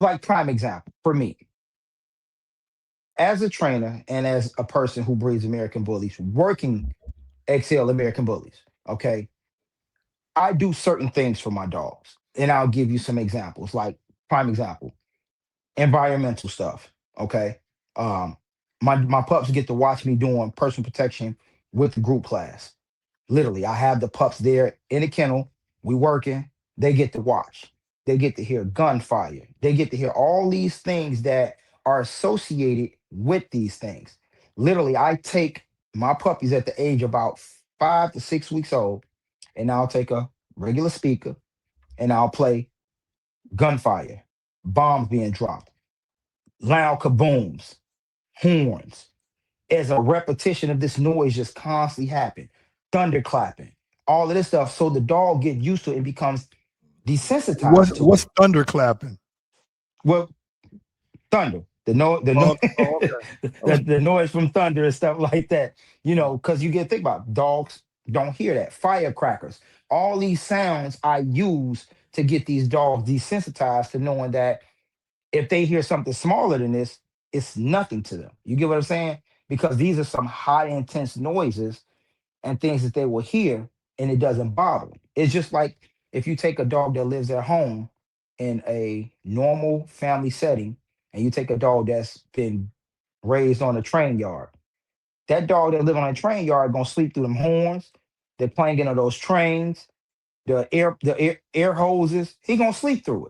like prime example for me as a trainer and as a person who breeds American bullies, working XL American bullies. Okay, I do certain things for my dogs, and I'll give you some examples. Like prime example, environmental stuff. Okay, um, my pups get to watch me doing personal protection with the group class. Literally, I have the pups there in the kennel. We working. They get to watch. They get to hear gunfire. They get to hear all these things that are associated with these things. Literally, I take my puppies at the age about 5 to 6 weeks old, and I'll take a regular speaker and I'll play gunfire, bombs being dropped, loud kabooms, horns, as a repetition of this noise just constantly happen, thunder clapping, all of this stuff. So the dog get used to it and becomes What's desensitized to what's it. thunderclapping? Well, thunder, Oh, oh, okay. the noise from thunder and stuff like that. Because you get to think about it, dogs don't hear that. Firecrackers, all these sounds I use to get these dogs desensitized to knowing that if they hear something smaller than this, it's nothing to them. You get what I'm saying? Because these are some high intense noises and things that they will hear, and it doesn't bother them. It's just like if you take a dog that lives at home in a normal family setting and you take a dog that's been raised on a train yard. That dog that live on a train yard gonna sleep through them horns, the clanging of those trains, the air hoses. He gonna sleep through it.